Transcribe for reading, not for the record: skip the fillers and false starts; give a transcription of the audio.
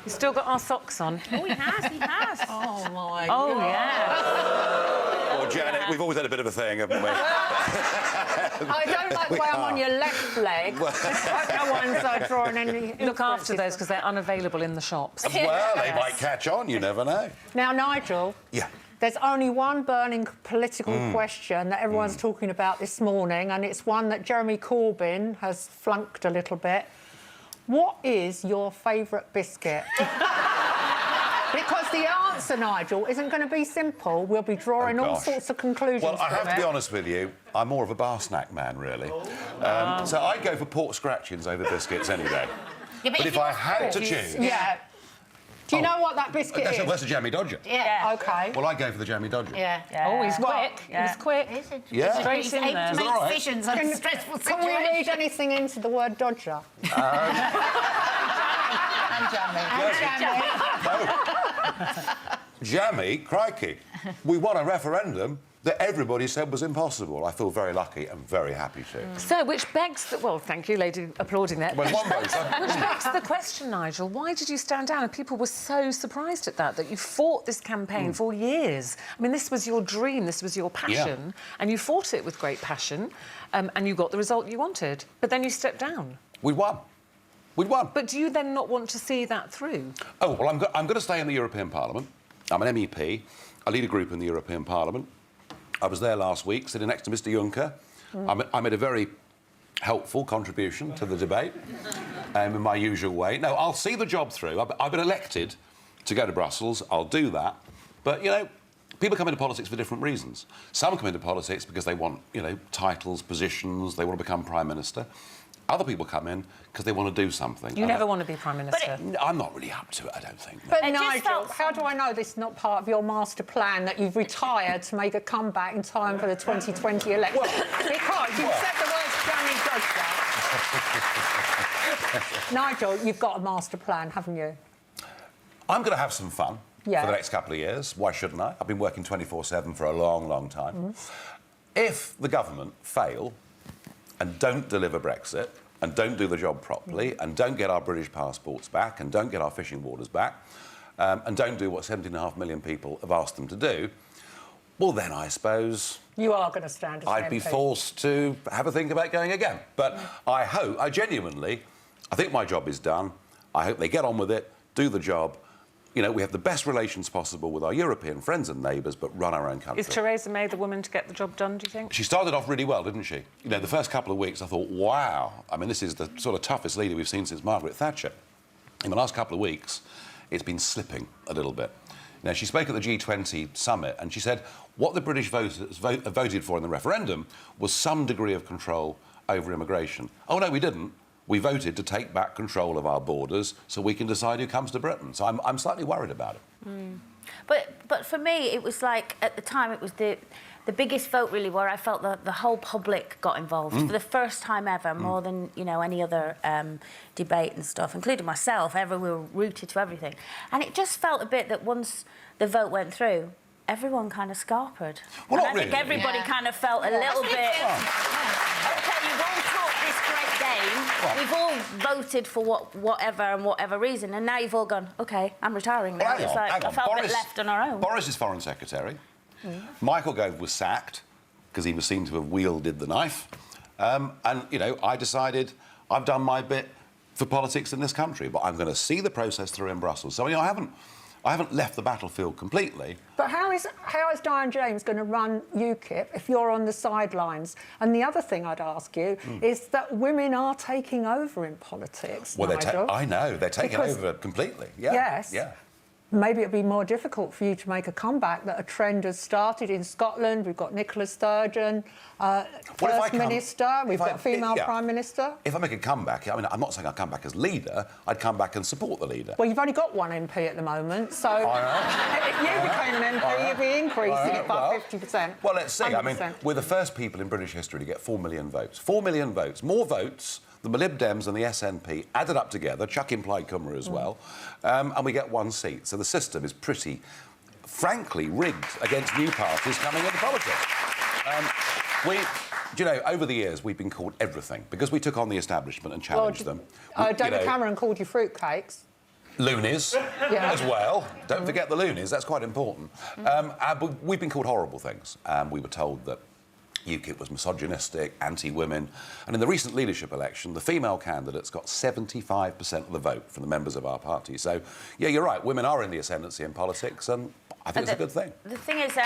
He's still got our socks on. Oh, he has. Oh, my Oh, God. yeah. Well, Janet, we've always had a bit of a thing, haven't we? I don't like the way I'm on your left leg. I hope no one's drawing any... Look after those, because they're unavailable in the shops. Well, they might catch on, you never know. Now, Nigel... Yeah. There's only one burning political question that everyone's talking about this morning, and it's one that Jeremy Corbyn has flunked a little bit. What is your favourite biscuit? Because the answer, Nigel, isn't going to be simple. We'll be drawing all sorts of conclusions. Well, I have from to be it. honest with you, I'm more of a bar snack man, really. So I'd go for pork scratchings over biscuits any day. Yeah, but if I had to choose... Yeah. Do you know what that biscuit is? That's a jammy dodger. Yeah. OK. Well, I'd go for the jammy dodger. Yeah. Oh, he's quick. Yeah. He's quick. Yeah. Straight in there. Make all right? decisions on stressful situations. Can we read anything into the word dodger? And jammy. Jammy, crikey. We won a referendum that everybody said was impossible. I feel very lucky and very happy to. So, which begs the... Well, thank you, lady, applauding that. Well, one vote. Which begs the question, Nigel, why did you stand down? And people were so surprised at that you fought this campaign for years. I mean, this was your dream, this was your passion, and you fought it with great passion, and you got the result you wanted. But then you stepped down. We won. We won. But do you then not want to see that through? Oh, well, I'm going to stay in the European Parliament. I'm an MEP. I lead a group in the European Parliament. I was there last week, sitting next to Mr Juncker. I made a very helpful contribution to the debate in my usual way. No, I'll see the job through. I've been elected to go to Brussels. I'll do that. But, you know, people come into politics for different reasons. Some come into politics because they want, you know, titles, positions, they want to become Prime Minister. Other people come in because they want to do something. You never want to be Prime Minister. I'm not really up to it, I don't think. No. But Nigel, how do I know this is not part of your master plan, that you've retired to make a comeback in time for the 2020 election? Because you've said the words jammy dodger. Nigel, you've got a master plan, haven't you? I'm going to have some fun for the next couple of years. Why shouldn't I? I've been working 24/7 for a long, long time. If the government fail and don't deliver Brexit and don't do the job properly and don't get our British passports back and don't get our fishing waters back and don't do what 17.5 million people have asked them to do, well, then I suppose... You are going to stand as I'd be forced to have a think about going again. But I hope, I think my job is done. I hope they get on with it, do the job. You know, we have the best relations possible with our European friends and neighbours, but run our own country. Is Theresa May the woman to get the job done, do you think? She started off really well, didn't she? You know, the first couple of weeks I thought, wow, I mean, this is the sort of toughest leader we've seen since Margaret Thatcher. In the last couple of weeks, it's been slipping a little bit. Now, she spoke at the G20 summit and she said what the British voters voted for in the referendum was some degree of control over immigration. Oh, no, we didn't. We voted to take back control of our borders so we can decide who comes to Britain. So I'm slightly worried about it. But for me, it was like, at the time, it was the biggest vote, really, where I felt the whole public got involved for the first time ever, more than, you know, any other debate and stuff, including myself. We were rooted to everything. And it just felt a bit that once the vote went through, everyone kind of scarpered. Well, and not I think really. everybody kind of felt a little bit... OK, you've all talked this great game. We've all voted for whatever reason, and now you've all gone, OK, I'm retiring now. Well, It's like, hang on. I felt a bit left on our own. Boris is Foreign Secretary. Michael Gove was sacked because he was seen to have wielded the knife. And, you know, I decided I've done my bit for politics in this country, but I'm going to see the process through in Brussels. So, you know, I haven't left the battlefield completely. But how is Diane James going to run UKIP if you're on the sidelines? And the other thing I'd ask you is that women are taking over in politics, Well, Nigel. I know, they're taking over completely. Yeah. Yes. Yeah. Maybe it'd be more difficult for you to make a comeback, that a trend has started in Scotland. We've got Nicola Sturgeon, First Minister. We've got a female Prime Minister. If I make a comeback, I mean, I'm not saying I'll come back as leader. I'd come back and support the leader. Well, you've only got one MP at the moment, so if you became an MP, you'd be increasing it by 50%. Well, let's see. 100%. I mean, we're the first people in British history to get 4 million votes. 4 million votes. More votes than the Lib Dems and the SNP added up together, chuck in Plaid Cymru as well, and we get one seat. So the system is pretty, frankly, rigged against new parties coming into politics. Do you know, over the years, we've been called everything because we took on the establishment and challenged them. David Cameron called you fruitcakes. loonies as well. Don't forget the loonies, that's quite important. But we've been called horrible things. We were told that UKIP was misogynistic, anti-women. And in the recent leadership election, the female candidates got 75% of the vote from the members of our party. So, yeah, you're right, women are in the ascendancy in politics, and I think it's a good thing. The thing is...